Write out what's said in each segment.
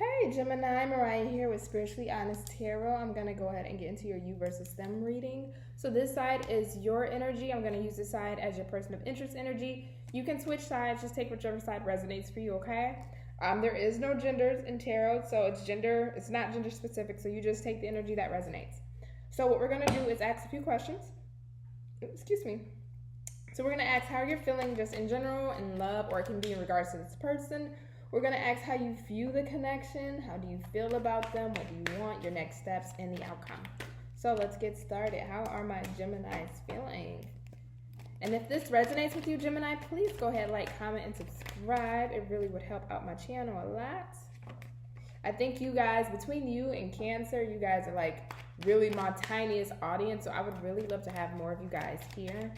Hey Gemini, Mariah here with Spiritually Honest Tarot. I'm going to go ahead and get into your you versus them reading. So this side is your energy. I'm going to use this side as your person of interest energy. You can switch sides, just take whichever side resonates for you, okay? There is no genders in tarot, so it's not gender specific, so you just take the energy that resonates. So what we're going to do is ask a few questions. Excuse me. So we're going to ask how you're feeling just in general, in love, or it can be in regards to this person. We're going to ask how you view the connection. How do you feel about them? What do you want? Your next steps and the outcome. So let's get started. How are my Geminis feeling? And if this resonates with you, Gemini, please go ahead, like, comment, and subscribe. It really would help out my channel a lot. I think you guys, between you and Cancer, you guys are like really my tiniest audience. So I would really love to have more of you guys here.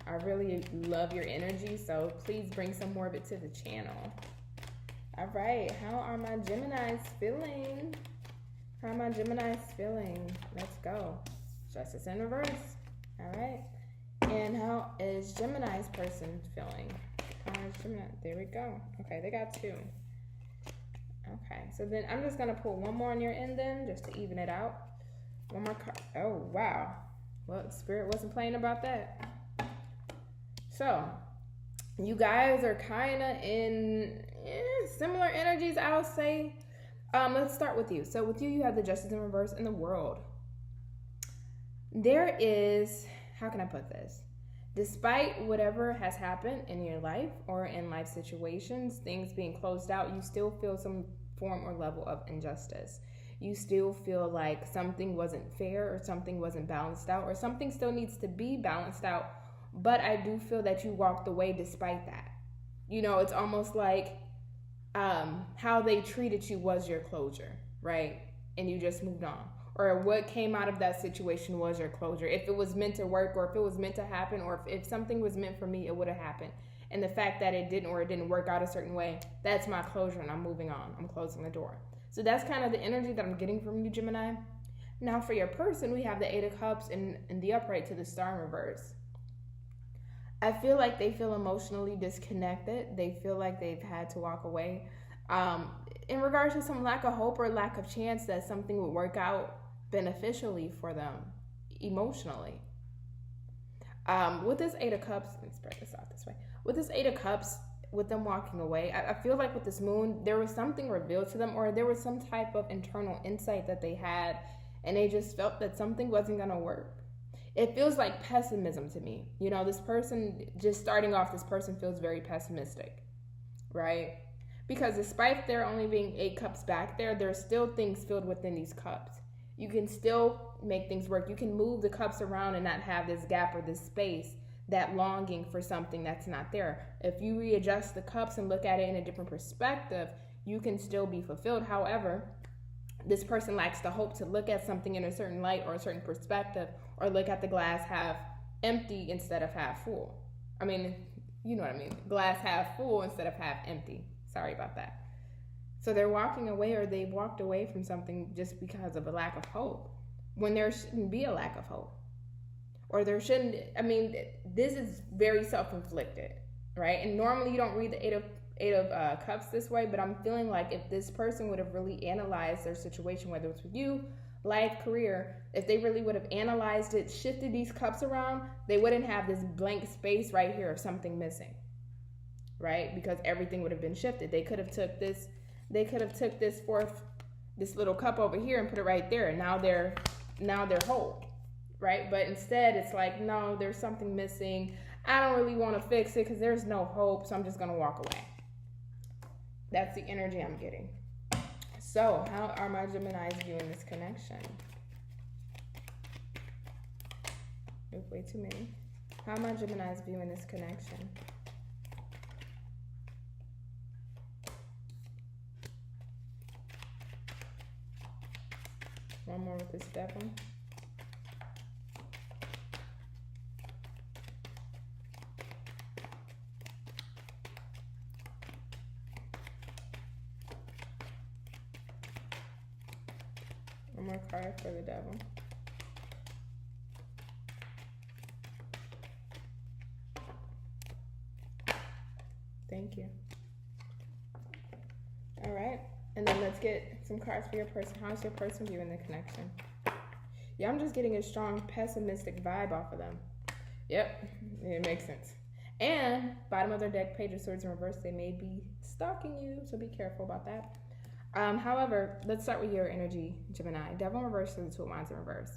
I really love your energy. So please bring some more of it to the channel. All right, how are my Geminis feeling? How are my Geminis feeling? Let's go. Justice in reverse. All right. And how is Gemini's person feeling? How is Gemini? There we go. Okay, they got two. Okay, so then I'm just going to pull one more on your end then, just to even it out. One more card. Oh, wow. Well, Spirit wasn't playing about that. So, you guys are kind of in similar energies, I'll say. Let's start with you. So with you, you have the Justice in reverse in the World. There is, how can I put this? Despite whatever has happened in your life or in life situations, things being closed out, you still feel some form or level of injustice. You still feel like something wasn't fair or something wasn't balanced out or something still needs to be balanced out. But I do feel that you walked away despite that. You know, it's almost like how they treated you was your closure, right? And you just moved on. Or what came out of that situation was your closure. If it was meant to work, or if it was meant to happen, or if something was meant for me, it would have happened. And the fact that it didn't, or it didn't work out a certain way, that's my closure and I'm moving on. I'm closing the door. So that's kind of the energy that I'm getting from you, Gemini. Now for your person, we have the Eight of Cups and the upright to the Star in reverse. I feel like they feel emotionally disconnected. They feel like they've had to walk away in regards to some lack of hope or lack of chance that something would work out beneficially for them emotionally. With this Eight of Cups, let me spread this out this way. With this Eight of Cups, with them walking away, I feel like with this moon, there was something revealed to them, or there was some type of internal insight that they had, and they just felt that something wasn't going to work. It feels like pessimism to me. You know, this person, just starting off, this person feels very pessimistic, right? Because despite there only being 8 cups back there, there's still things filled within these cups. You can still make things work. You can move the cups around and not have this gap or this space, that longing for something that's not there. If you readjust the cups and look at it in a different perspective, you can still be fulfilled. However, this person lacks the hope to look at something in a certain light or a certain perspective, or look at the glass half empty instead of half full. I mean, you know what I mean. Glass half full instead of half empty. Sorry about that. So they're walking away, or they walked away from something just because of a lack of hope, when there shouldn't be a lack of hope. Or there shouldn't, I mean, this is very self-inflicted, right? And normally you don't read the Eight of Cups this way, but I'm feeling like if this person would have really analyzed their situation, whether it's with you, life, career, if they really would have analyzed it, shifted these cups around, they wouldn't have this blank space right here of something missing, right? Because everything would have been shifted. They could have took this little cup over here and put it right there, and now they're whole, right? But instead it's like, no, there's something missing. I don't really want to fix it because there's no hope, so I'm just going to walk away. That's the energy I'm getting. So, how are my Geminis viewing this connection? There's way too many. How are my Geminis viewing this connection? One more with this Devil. One more card for the Devil. Thank you. All right. And then let's get get some cards for your person. How's your person viewing the connection? Yeah, I'm just getting a strong pessimistic vibe off of them. Yep, it makes sense. And bottom of their deck, Page of Swords in reverse, they may be stalking you, so be careful about that. However, let's start with your energy, Gemini. Devil in reverse to the Two of Wands in reverse.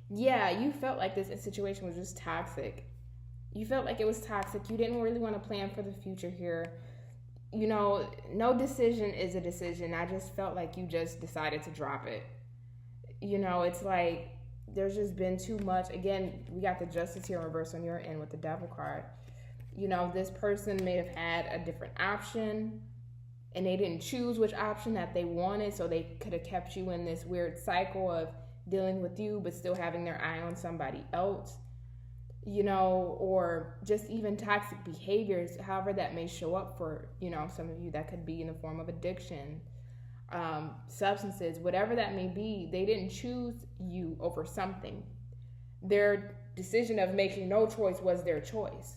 Yeah, you felt like this situation was just toxic. You felt like it was toxic. You didn't really want to plan for the future here. You know, no decision is a decision. I just felt like you just decided to drop it. You know, it's like there's just been too much. Again, we got the Justice here in reverse on your end with the Devil card. You know, this person may have had a different option and they didn't choose which option that they wanted, so they could have kept you in this weird cycle of dealing with you but still having their eye on somebody else. You know, or just even toxic behaviors, however that may show up for, you know, some of you. That could be in the form of addiction, substances, whatever that may be. They didn't choose you over something. Their decision of making no choice was their choice.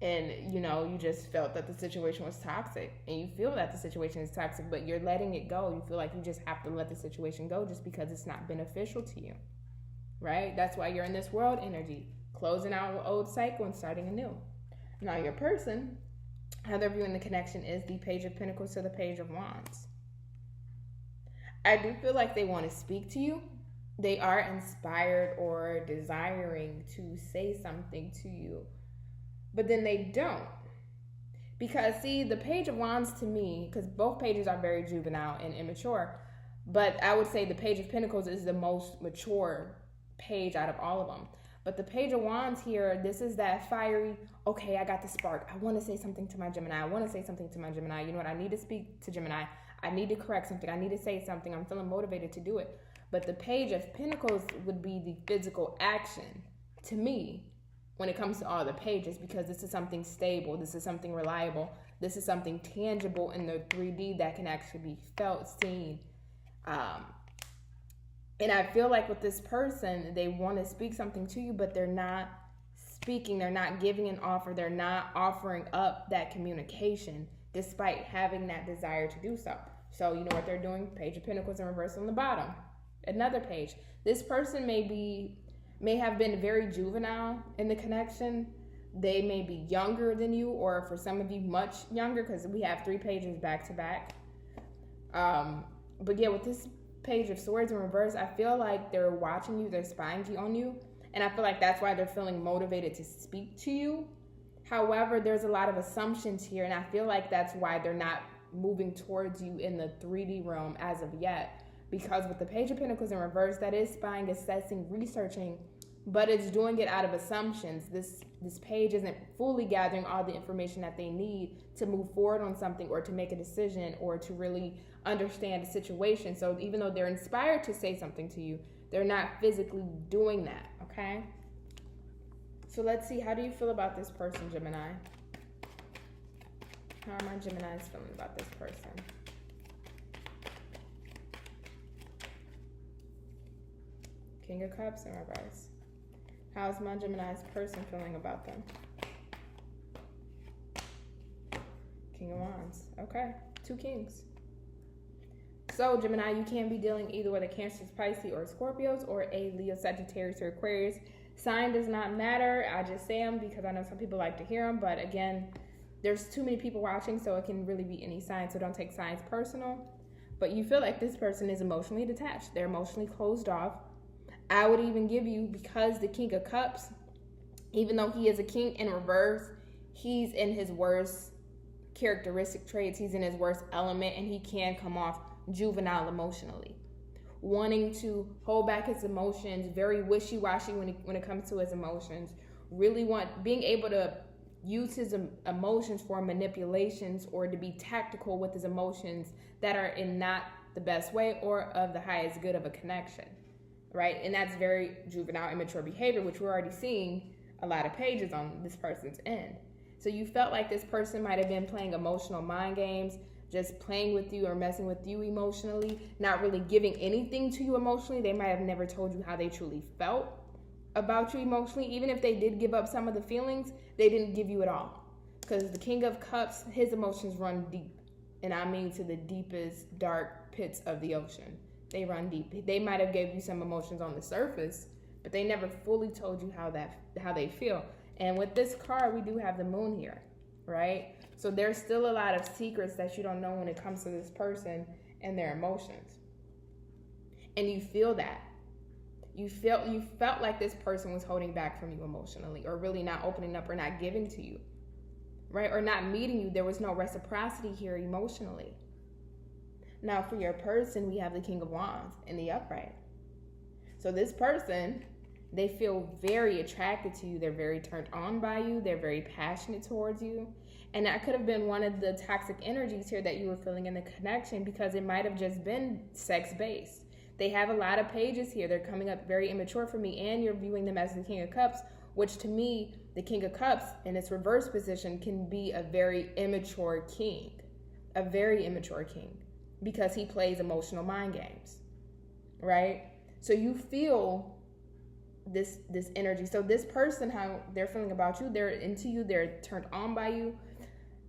And, you know, you just felt that the situation was toxic, and you feel that the situation is toxic, but you're letting it go. You feel like you just have to let the situation go just because it's not beneficial to you, right? That's why you're in this world energy, closing out an old cycle and starting anew. Now your person, how they're viewing the connection is the Page of Pentacles to the Page of Wands. I do feel like they want to speak to you. They are inspired or desiring to say something to you, but then they don't. Because see, the Page of Wands to me, because both pages are very juvenile and immature, but I would say the Page of Pentacles is the most mature page out of all of them. But the Page of Wands here, this is that fiery, okay, I got the spark. I want to say something to my Gemini. I want to say something to my Gemini. You know what? I need to speak to Gemini. I need to correct something. I need to say something. I'm feeling motivated to do it. But the Page of Pentacles would be the physical action to me when it comes to all the pages, because this is something stable. This is something reliable. This is something tangible in the 3D that can actually be felt, seen. And I feel like with this person, they want to speak something to you, but they're not speaking. They're not giving an offer. They're not offering up that communication despite having that desire to do so. So you know what they're doing? Page of Pentacles in reverse on the bottom. Another page. This person may have been very juvenile in the connection. They may be younger than you, or for some of you, much younger, because we have 3 pages back to back. But yeah, with this Page of Swords in reverse, I feel like they're watching you, they're spying on you, and I feel like that's why they're feeling motivated to speak to you. However, there's a lot of assumptions here, and I feel like that's why they're not moving towards you in the 3D realm as of yet. Because with the Page of Pentacles in reverse, that is spying, assessing, researching, but it's doing it out of assumptions. This page isn't fully gathering all the information that they need to move forward on something, or to make a decision, or to really understand the situation. So even though they're inspired to say something to you, they're not physically doing that, okay? So let's see, how do you feel about this person, Gemini? How are my Geminis feeling about this person? King of Cups in reverse. How's my Gemini's person feeling about them? King of Wands. Okay, 2 kings. So Gemini, you can be dealing either with a Cancer, Pisces, or Scorpios, or a Leo, Sagittarius, or Aquarius. Sign does not matter. I just say them because I know some people like to hear them. But again, there's too many people watching, so it can really be any sign. So don't take signs personal. But you feel like this person is emotionally detached. They're emotionally closed off. I would even give you, because the King of Cups, even though he is a king in reverse, he's in his worst characteristic traits. He's in his worst element, and he can come off juvenile emotionally, wanting to hold back his emotions, very wishy-washy when it comes to his emotions, being able to use his emotions for manipulations, or to be tactical with his emotions that are in not the best way or of the highest good of a connection. Right? And that's very juvenile, immature behavior, which we're already seeing a lot of pages on this person's end. So you felt like this person might have been playing emotional mind games, just playing with you or messing with you emotionally, not really giving anything to you emotionally. They might have never told you how they truly felt about you emotionally. Even if they did give up some of the feelings, they didn't give you it all. Because the King of Cups, his emotions run deep. And I mean to the deepest, dark pits of the ocean. They run deep. They might have gave you some emotions on the surface, but they never fully told you how they feel. And with this card, we do have the moon here, right? So there's still a lot of secrets that you don't know when it comes to this person and their emotions. And you feel that. You felt like this person was holding back from you emotionally, or really not opening up, or not giving to you, right? Or not meeting you. There was no reciprocity here emotionally. Now for your person, we have the King of Wands in the upright. So this person, they feel very attracted to you. They're very turned on by you. They're very passionate towards you. And that could have been one of the toxic energies here that you were feeling in the connection, because it might have just been sex-based. They have a lot of pages here. They're coming up very immature for me, and you're viewing them as the King of Cups, which to me, the King of Cups in its reverse position can be a very immature king, because he plays emotional mind games, right? So you feel this energy. So this person, how they're feeling about you, they're into you, they're turned on by you,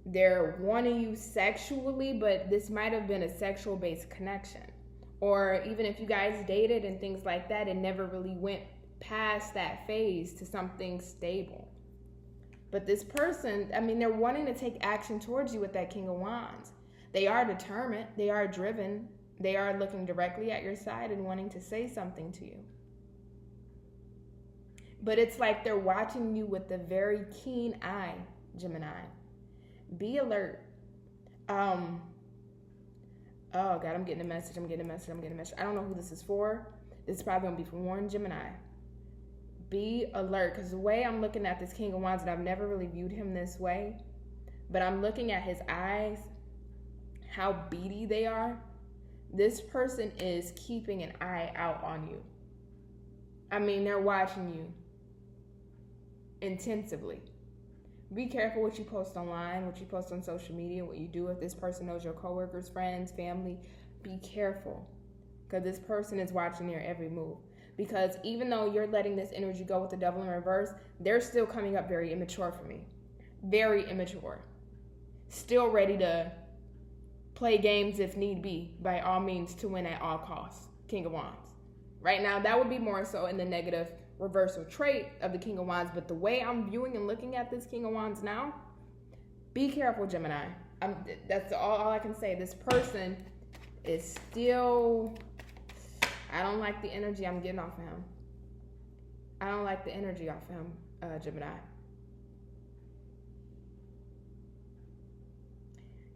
they're wanting you sexually, but this might have been a sexual-based connection. Or even if you guys dated and things like that, it never really went past that phase to something stable. But this person, I mean, they're wanting to take action towards you with that King of Wands. They are determined. They are driven. They are looking directly at your side and wanting to say something to you. But it's like they're watching you with a very keen eye, Gemini. Be alert. Oh, God, I'm getting a message. I don't know who this is for. This is probably going to be for Warren Gemini. Be alert, because the way I'm looking at this King of Wands, and I've never really viewed him this way, but I'm looking at his eyes, how beady they are. This person is keeping an eye out on you. I mean, they're watching you intensively. Be careful what you post online, what you post on social media, what you do if this person knows your coworkers, friends, family. Be careful, because this person is watching your every move. Because even though you're letting this energy go with the Devil in reverse, they're still coming up very immature for me. Very immature. Still ready to play games if need be, by all means, to win at all costs. King of Wands. Right now, that would be more so in the negative reversal trait of the King of Wands, but the way I'm viewing and looking at this King of Wands now, be careful, Gemini. That's all I can say. This person is still, I don't like the energy I'm getting off of him. I don't like the energy off of him, Gemini.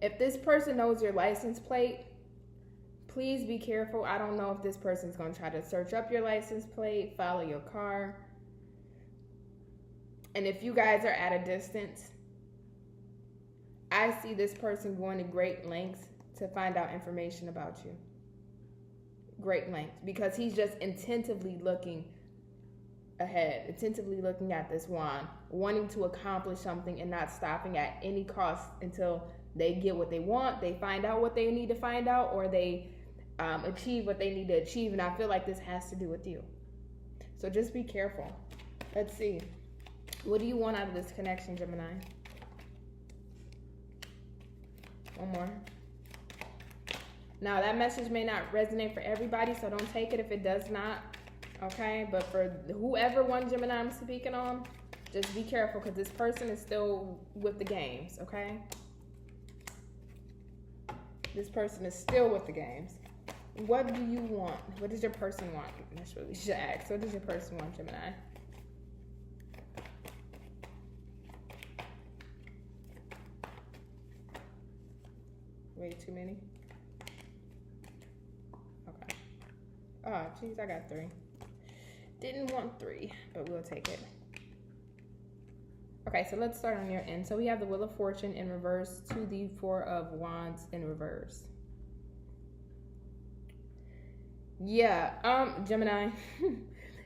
If this person knows your license plate, please be careful. I don't know if this person's going to try to search up your license plate, follow your car. And if you guys are at a distance, I see this person going to great lengths to find out information about you. Great lengths. Because he's just attentively looking ahead, attentively looking at this wand, wanting to accomplish something and not stopping at any cost until they get what they want, they find out what they need to find out, or they achieve what they need to achieve. And I feel like this has to do with you. So just be careful. Let's see. What do you want out of this connection, Gemini? One more. Now, that message may not resonate for everybody, so don't take it if it does not. Okay? But for whoever one Gemini I'm speaking on, just be careful, because this person is still with the games. Okay? This person is still with the games. What do you want? What does your person want? That's what we should ask. What does your person want, Gemini? Way too many? Okay. Oh, geez, I got 3. Didn't want 3, but we'll take it. Okay, so let's start on your end. So we have the Wheel of Fortune in reverse to the 4 of Wands in reverse. Yeah, Gemini,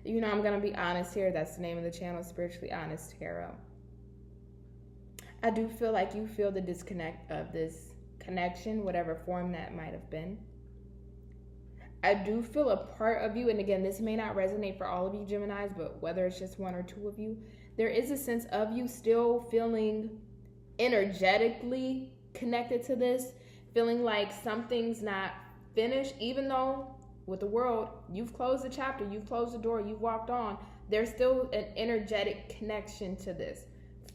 you know I'm going to be honest here. That's the name of the channel, Spiritually Honest Tarot. I do feel like you feel the disconnect of this connection, whatever form that might have been. I do feel a part of you, and again, this may not resonate for all of you Geminis, but whether it's just 1 or 2 of you, there is a sense of you still feeling energetically connected to this, feeling like something's not finished, even though with the world, you've closed the chapter, you've closed the door, you've walked on. There's still an energetic connection to this.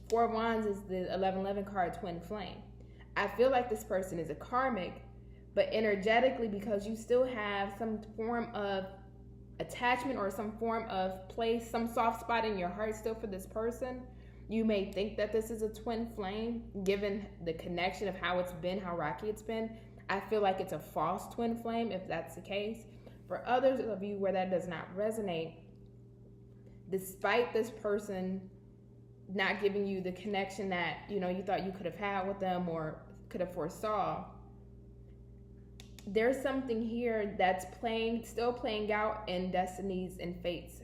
Four of Wands is the 1111 card, twin flame. I feel like this person is a karmic, but energetically, because you still have some form of attachment or some form of place, some soft spot in your heart still for this person, you may think that this is a twin flame, given the connection of how it's been, how rocky it's been. I feel like it's a false twin flame if that's the case. For others of you where that does not resonate, despite this person not giving you the connection that you thought you could have had with them or could have foresaw, there's something here that's still playing out in destiny's and fate's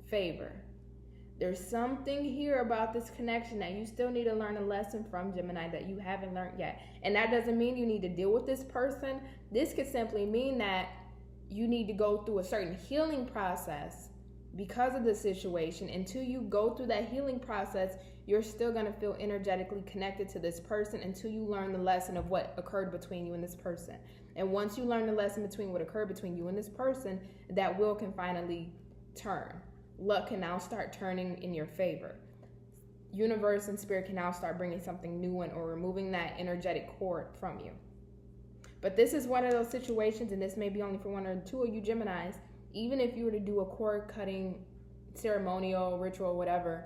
favor. There's something here about this connection that you still need to learn a lesson from, Gemini, that you haven't learned yet. And that doesn't mean you need to deal with this person. This could simply mean that you need to go through a certain healing process because of the situation. Until you go through that healing process, you're still going to feel energetically connected to this person until you learn the lesson of what occurred between you and this person. And once you learn the lesson between what occurred between you and this person, that wheel can finally turn. Luck can now start turning in your favor. Universe and spirit can now start bringing something new in or removing that energetic cord from you. But this is one of those situations, and this may be only for one or two of you Geminis, even if you were to do a cord cutting ceremonial, ritual, whatever,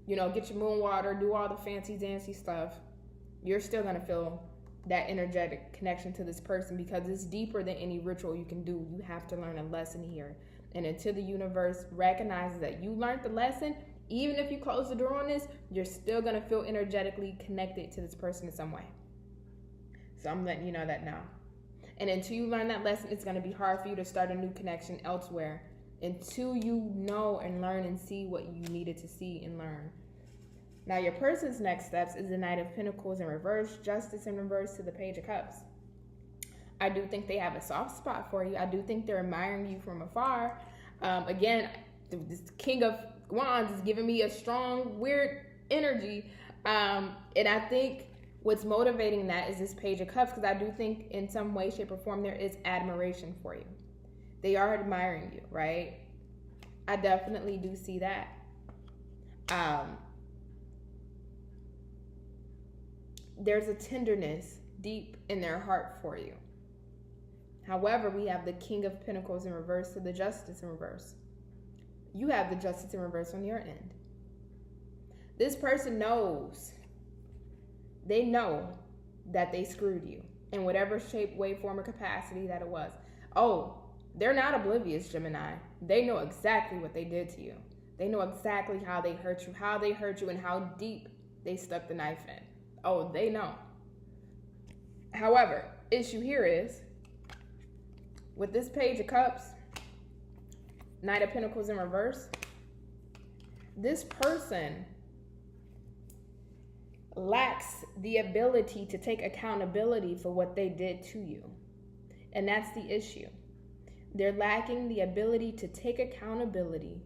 get your moon water, do all the fancy dancy stuff, you're still going to feel that energetic connection to this person because it's deeper than any ritual you can do. You have to learn a lesson here. And until the universe recognizes that you learned the lesson, even if you close the door on this, you're still going to feel energetically connected to this person in some way. So I'm letting you know that now. And until you learn that lesson, it's going to be hard for you to start a new connection elsewhere until you know and learn and see what you needed to see and learn. Now, your person's next steps is the Knight of Pentacles in reverse, Justice in reverse to the Page of Cups. I do think they have a soft spot for you. I do think they're admiring you from afar. Again, this King of Wands is giving me a strong, weird energy. And I think what's motivating that is this Page of Cups, because I do think in some way, shape, or form there is admiration for you. They are admiring you, right? I definitely do see that. There's a tenderness deep in their heart for you. However, we have the King of Pentacles in reverse to the Justice in reverse. You have the Justice in reverse on your end. This person knows. They know that they screwed you in whatever shape, way, form, or capacity that it was. Oh, they're not oblivious, Gemini. They know exactly what they did to you. They know exactly how they hurt you, and how deep they stuck the knife in. Oh, they know. However, issue here is, with this Page of Cups, Knight of Pentacles in reverse, this person lacks the ability to take accountability for what they did to you. And that's the issue. They're lacking the ability to take accountability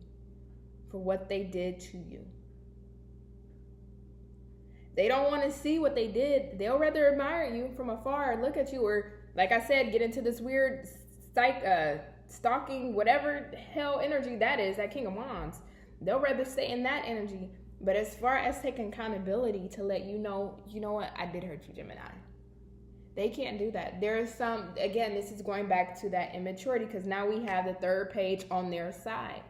for what they did to you. They don't want to see what they did. They'll rather admire you from afar, look at you, or, like I said, get into this weird stalking, whatever hell energy that is, that King of Wands. They'll rather stay in that energy. But as far as taking accountability to let you know what, I did hurt you, Gemini. They can't do that. There is some, again, this is going back to that immaturity, because now we have the third page on their side.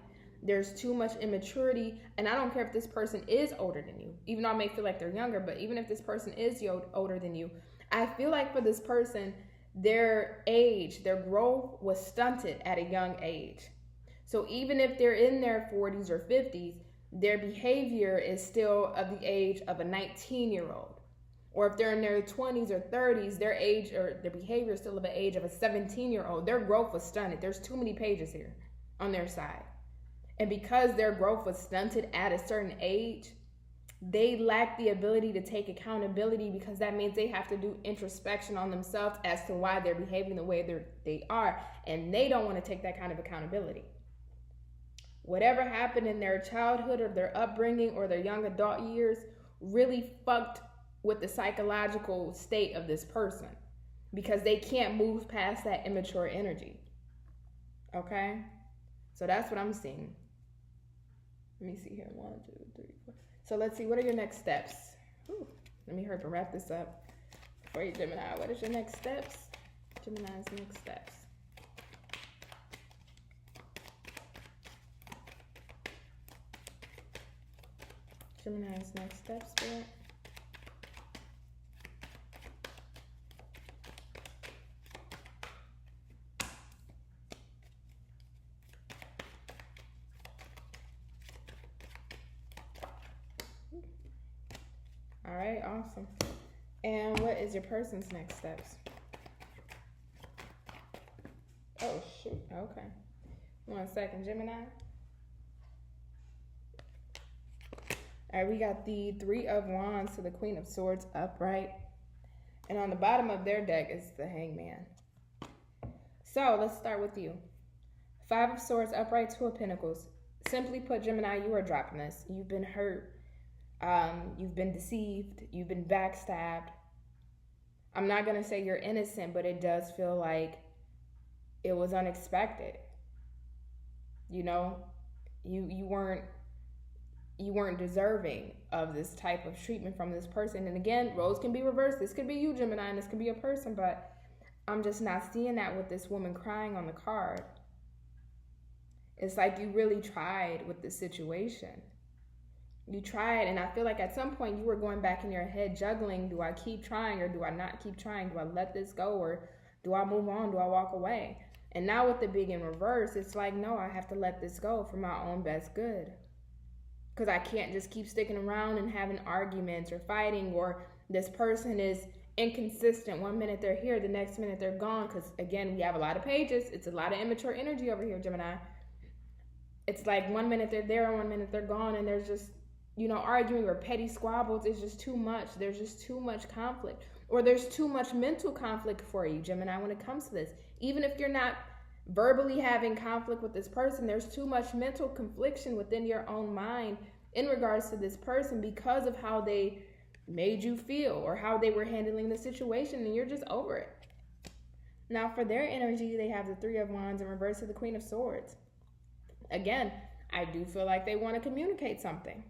There's too much immaturity, and I don't care if this person is older than you, even though I may feel like they're younger, but even if this person is older than you, I feel like for this person, their age, their growth was stunted at a young age. So even if they're in their 40s or 50s, their behavior is still of the age of a 19-year-old. Or if they're in their 20s or 30s, their age or their behavior is still of the age of a 17-year-old. Their growth was stunted. There's too many pages here on their side. And because their growth was stunted at a certain age, they lack the ability to take accountability, because that means they have to do introspection on themselves as to why they're behaving the way they are. And they don't want to take that kind of accountability. Whatever happened in their childhood or their upbringing or their young adult years really fucked with the psychological state of this person. because they can't move past that immature energy. Okay? So that's what I'm seeing. Let me see here. 1, 2, 3, 4. So let's see. What are your next steps? Ooh, let me hurry up and wrap this up for you, Gemini. What is your next steps? Gemini's next steps. Gemini's next steps, Spirit. All right, awesome. And what is your person's next steps? Oh, shoot. Okay. 1 second, Gemini. All right, we got the 3 of Wands to the Queen of Swords upright. And on the bottom of their deck is the Hangman. So let's start with you. 5 of Swords upright, 2 of Pentacles. Simply put, Gemini, you are dropping this. You've been hurt. You've been deceived. You've been backstabbed. I'm not going to say you're innocent, but it does feel like it was unexpected. You know, you weren't deserving of this type of treatment from this person. And again, roles can be reversed. This could be you, Gemini, and this could be a person, but I'm just not seeing that with this woman crying on the card. It's like you really tried with this situation. You tried, and I feel like at some point you were going back in your head juggling, do I keep trying or do I not keep trying? Do I let this go or do I move on? Do I walk away? And now with the big in reverse, it's like, no, I have to let this go for my own best good. Because I can't just keep sticking around and having arguments or fighting, or this person is inconsistent. 1 minute they're here, the next minute they're gone. Because again, we have a lot of pages. It's a lot of immature energy over here, Gemini. It's like 1 minute they're there, 1 minute they're gone, and there's just, you know, arguing or petty squabbles. It's just too much. There's just too much conflict. Or there's too much mental conflict for you, Gemini, when it comes to this. Even if you're not verbally having conflict with this person, there's too much mental confliction within your own mind in regards to this person because of how they made you feel or how they were handling the situation, and you're just over it. Now, for their energy, they have the 3 of Wands in reverse to the Queen of Swords. Again, I do feel like they want to communicate something,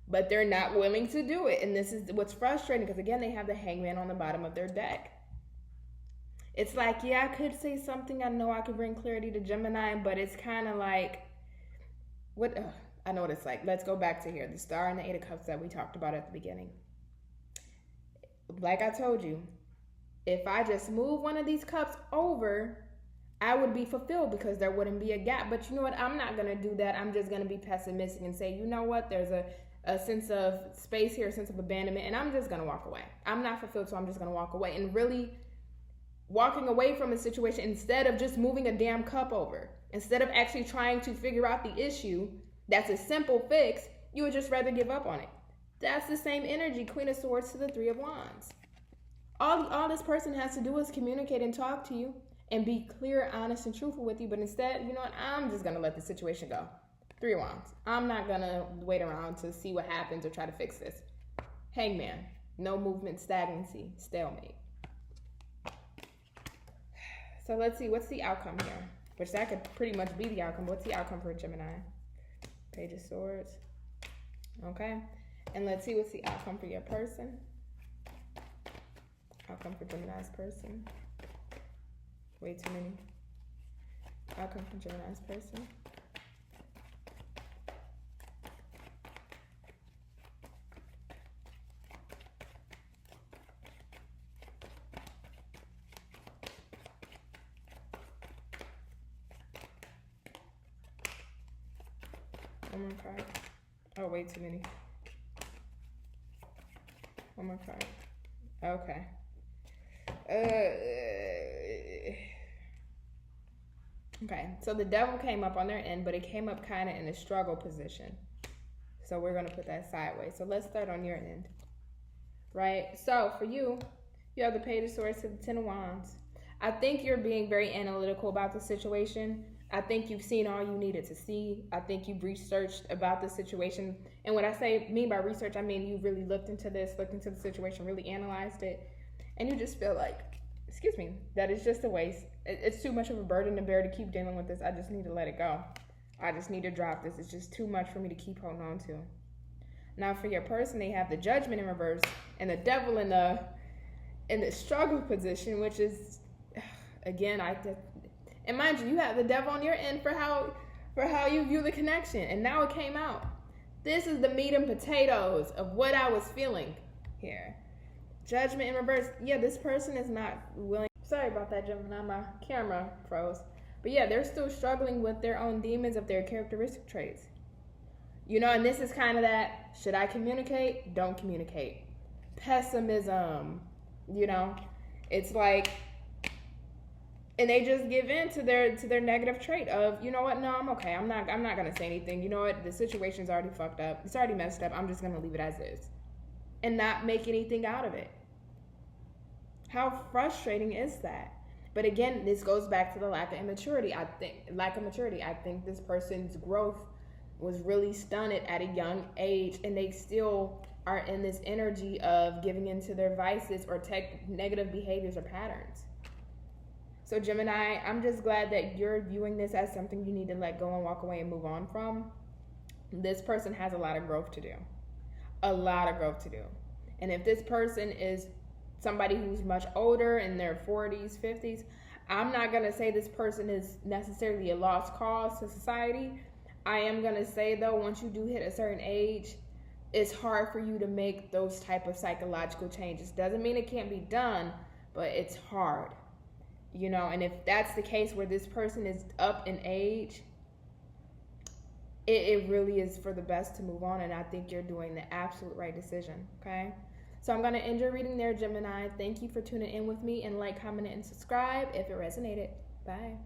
but they're not willing to do it. And this is what's frustrating, because again, they have the Hangman on the bottom of their deck. It's like, yeah, I could say something. I know I could bring clarity to Gemini, but it's kind of like, what? I know what it's like. Let's go back to here. The Star and the 8 of Cups that we talked about at the beginning. Like I told you, if I just move one of these cups over, I would be fulfilled because there wouldn't be a gap. But you know what? I'm not going to do that. I'm just going to be pessimistic and say, you know what? There's a sense of space here, a sense of abandonment, and I'm just going to walk away. I'm not fulfilled, so I'm just going to walk away. And really walking away from a situation instead of just moving a damn cup over, instead of actually trying to figure out the issue that's a simple fix, you would just rather give up on it. That's the same energy, Queen of Swords to the 3 of Wands. All this person has to do is communicate and talk to you and be clear, honest, and truthful with you. But instead, you know what? I'm just going to let the situation go. 3 of Wands. I'm not going to wait around to see what happens or try to fix this. Hangman. No movement, stagnancy, stalemate. So let's see. What's the outcome here? Which that could pretty much be the outcome. What's the outcome for Gemini? Page of Swords. Okay. And let's see what's the outcome for your person. Outcome for Gemini's person. Way too many. Outcome for Gemini's person. One more card. Oh, way too many. One more card. Okay. Okay, so the Devil came up on their end, but it came up kind of in a struggle position. So we're going to put that sideways. So let's start on your end. Right? So for you, you have the Page of Swords to the 10 of Wands. I think you're being very analytical about the situation. I think you've seen all you needed to see. I think you've researched about the situation. And when I mean by research, I mean you really looked into this, looked into the situation, really analyzed it. And you just feel like excuse me, that it's just a waste. It's too much of a burden to bear to keep dealing with this. I just need to let it go. I just need to drop this. It's just too much for me to keep holding on to. Now for your person, they have the Judgment in reverse and the Devil in the struggle position, which is, again, and mind you, you have the Devil on your end for how you view the connection, and now it came out. This is the meat and potatoes of what I was feeling here. Judgment in reverse. Yeah, this person is not willing. Sorry about that, Gemini. My camera froze. But yeah, they're still struggling with their own demons of their characteristic traits. You know, and this is kind of that, should I communicate? Don't communicate. Pessimism. You know, it's like, and they just give in to their negative trait of, you know what, no, I'm okay. I'm not gonna say anything. You know what, the situation's already fucked up. It's already messed up. I'm just gonna leave it as is. And not make anything out of it. How frustrating is that? But again, this goes back to the lack of immaturity. I think this person's growth was really stunted at a young age, and they still are in this energy of giving into their vices or negative behaviors or patterns. So Gemini, I'm just glad that you're viewing this as something you need to let go and walk away and move on from. This person has a lot of growth to do. A lot of growth to do. And if this person is somebody who's much older, in their 40s, 50s, I'm not going to say this person is necessarily a lost cause to society. I am going to say, though, once you do hit a certain age, it's hard for you to make those type of psychological changes. Doesn't mean it can't be done, but it's hard. You know, and if that's the case where this person is up in age, it really is for the best to move on, and I think you're doing the absolute right decision, okay? So I'm going to end your reading there, Gemini. Thank you for tuning in with me, and like, comment, and subscribe if it resonated. Bye.